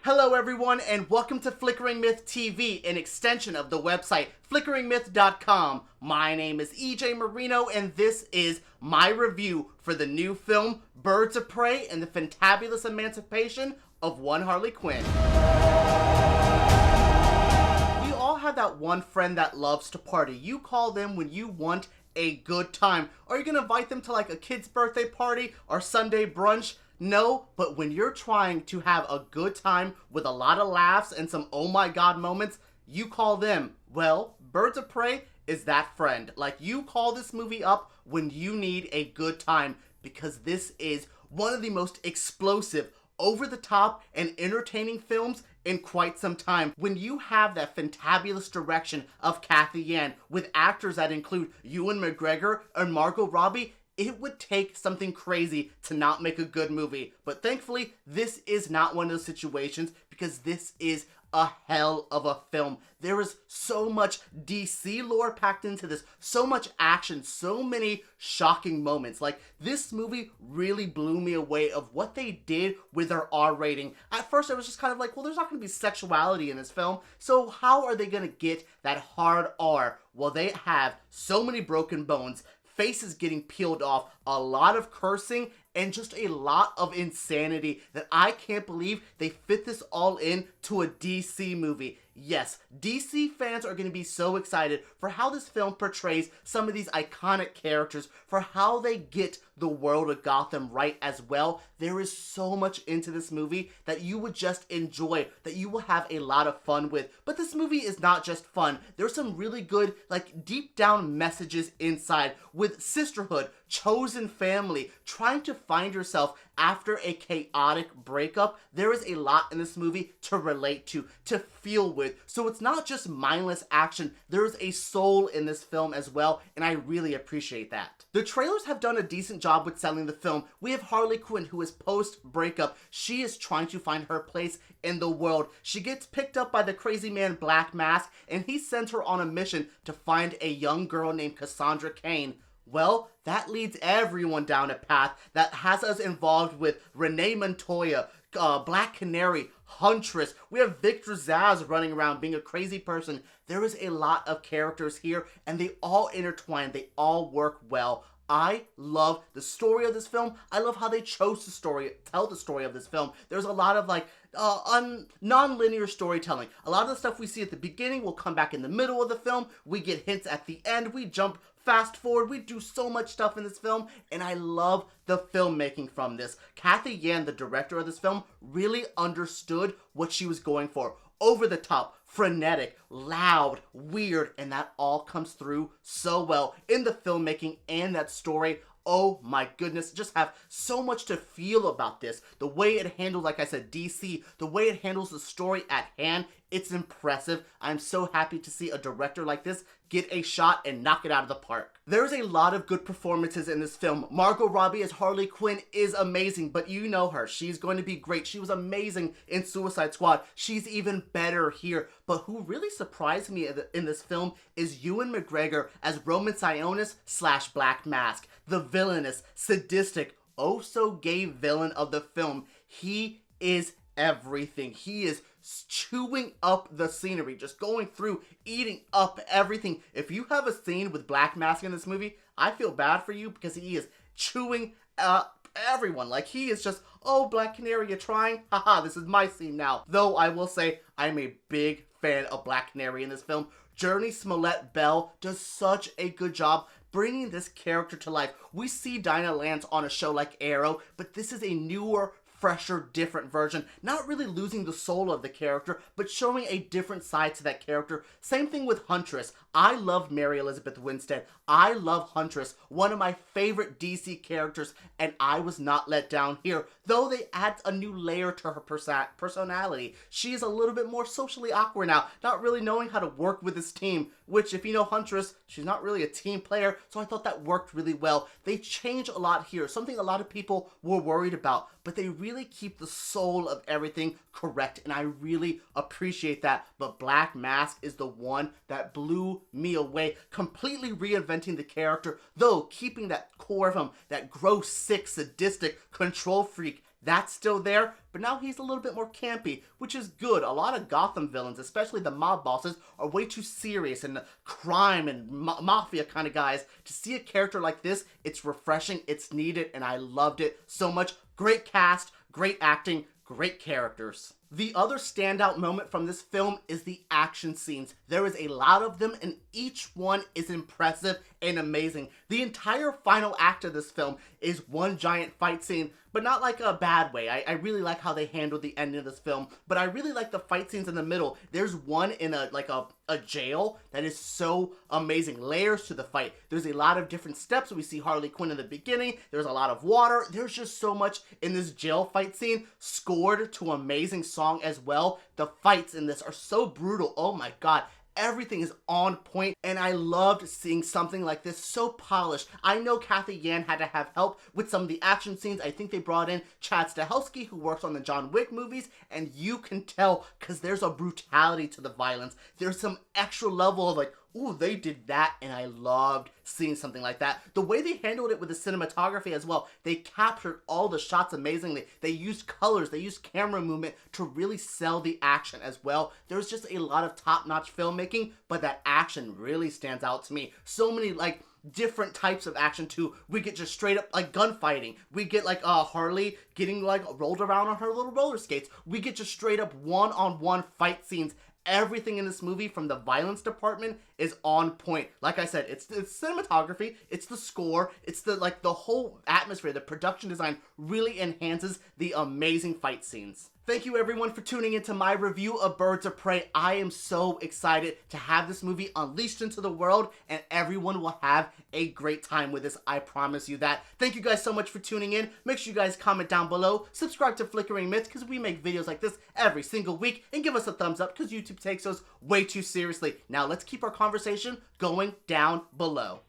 Hello everyone and welcome to Flickering Myth TV, an extension of the website flickeringmyth.com. My name is EJ Moreno and this is my review for the new film Birds of Prey and the Fantabulous Emancipation of one Harley Quinn. We all have that one friend that loves to party. You call them when you want a good time. Are you gonna invite them to like a kid's birthday party or Sunday brunch? No, but when you're trying to have a good time with a lot of laughs and some oh my god moments, you call them. Well, Birds of Prey is that friend. Like, you call this movie up when you need a good time, because this is one of the most explosive, over-the-top, and entertaining films in quite some time. When you have that fantabulous direction of Cathy Yan with actors that include Ewan McGregor and Margot Robbie, it would take something crazy to not make a good movie. But thankfully, this is not one of those situations, because this is a hell of a film. There is so much DC lore packed into this, so much action, so many shocking moments. Like, this movie really blew me away of what they did with their R rating. At first, I was just kind of like, well, there's not going to be sexuality in this film, so how are they going to get that hard R? Well, they have so many broken bones, faces getting peeled off, a lot of cursing, and just a lot of insanity that I can't believe they fit this all in to a DC movie. Yes, DC fans are going to be so excited for how this film portrays some of these iconic characters, for how they get the world of Gotham right as well. There is so much into this movie that you would just enjoy, that you will have a lot of fun with. But this movie is not just fun. There's some really good, like, deep down messages inside with sisterhood, chosen family, trying to find yourself after a chaotic breakup. There is a lot in this movie to relate to feel with. So it's not just mindless action. There is a soul in this film as well, and I really appreciate that. The trailers have done a decent job with selling the film. We have Harley Quinn, who is post-breakup. She is trying to find her place in the world. She gets picked up by the crazy man Black Mask, and he sends her on a mission to find a young girl named Cassandra Cain. Well, that leads everyone down a path that has us involved with Renee Montoya, Black Canary, Huntress. We have Victor Zsasz running around being a crazy person. There is a lot of characters here, and they all intertwine. They all work well. I love the story of this film. I love how they chose to tell the story of this film. There's a lot of non-linear storytelling. A lot of the stuff we see at the beginning will come back in the middle of the film. We get hints at the end. We jump fast forward. We do so much stuff in this film, and I love the filmmaking from this. Cathy Yan, the director of this film, really understood what she was going for. Over the top, frenetic, loud, weird, and that all comes through so well in the filmmaking and that story. Oh my goodness, just have so much to feel about this. The way it handles, like I said, DC, the way it handles the story at hand, it's impressive. I'm so happy to see a director like this get a shot and knock it out of the park. There's a lot of good performances in this film. Margot Robbie as Harley Quinn is amazing, but you know her. She's going to be great. She was amazing in Suicide Squad. She's even better here. But who really surprised me in this film is Ewan McGregor as Roman Sionis / Black Mask, the villainous, sadistic, oh so gay villain of the film. He is everything. He is chewing up the scenery, just going through, eating up everything. If you have a scene with Black Mask in this movie, I feel bad for you, because he is chewing up everyone. Like, he is just, oh, Black Canary, you're trying? Haha, this is my scene now. Though I will say, I'm a big fan of Black Canary in this film. Journey Smollett-Bell does such a good job bringing this character to life. We see Dinah Lance on a show like Arrow, but this is a newer, fresher, different version. Not really losing the soul of the character, but showing a different side to that character. Same thing with Huntress. I love Mary Elizabeth Winstead. I love Huntress, one of my favorite DC characters, and I was not let down here. Though they add a new layer to her personality. She is a little bit more socially awkward now, not really knowing how to work with this team, which, if you know Huntress, she's not really a team player, so I thought that worked really well. They change a lot here, something a lot of people were worried about, but they really keep the soul of everything correct, and I really appreciate that. But Black Mask is the one that blew me away, completely reinventing the character, though keeping that core of him, that gross, sick, sadistic control freak That's still there, but now he's a little bit more campy, which is good. A lot of Gotham villains, especially the mob bosses, are way too serious and crime and mafia kind of guys. To see a character like this, it's refreshing, it's needed, and I loved it so much. Great cast, great acting, great characters. The other standout moment from this film is the action scenes. There is a lot of them, and each one is impressive and amazing. The entire final act of this film is one giant fight scene, but not like a bad way. I really like how they handled the ending of this film, but I really like the fight scenes in the middle. There's one in a jail that is so amazing. Layers to the fight. There's a lot of different steps. We see Harley Quinn in the beginning. There's a lot of water. There's just so much in this jail fight scene, scored to an amazing song as well. The fights in this are so brutal. Oh my god. Everything is on point, and I loved seeing something like this so polished. I know Kathy Yan had to have help with some of the action scenes. I think they brought in Chad Stahelski, who works on the John Wick movies, and you can tell because there's a brutality to the violence. There's some extra level of like, ooh, they did that, and I loved seeing something like that. The way they handled it with the cinematography as well, they captured all the shots amazingly. They used colors, they used camera movement to really sell the action as well. There's just a lot of top-notch filmmaking, but that action really stands out to me. So many, like, different types of action too. We get just straight up like gunfighting. We get like Harley getting like rolled around on her little roller skates. We get just straight up one-on-one fight scenes. Everything in this movie from the violence department is on point. Like I said, it's cinematography, it's the score, it's the whole atmosphere. The production design really enhances the amazing fight scenes. Thank you everyone for tuning into my review of Birds of Prey. I am so excited to have this movie unleashed into the world, and everyone will have a great time with this. I promise you that. Thank you guys so much for tuning in. Make sure you guys comment down below. Subscribe to Flickering Myth because we make videos like this every single week, and give us a thumbs up because YouTube takes us way too seriously. Now let's keep our conversation going down below.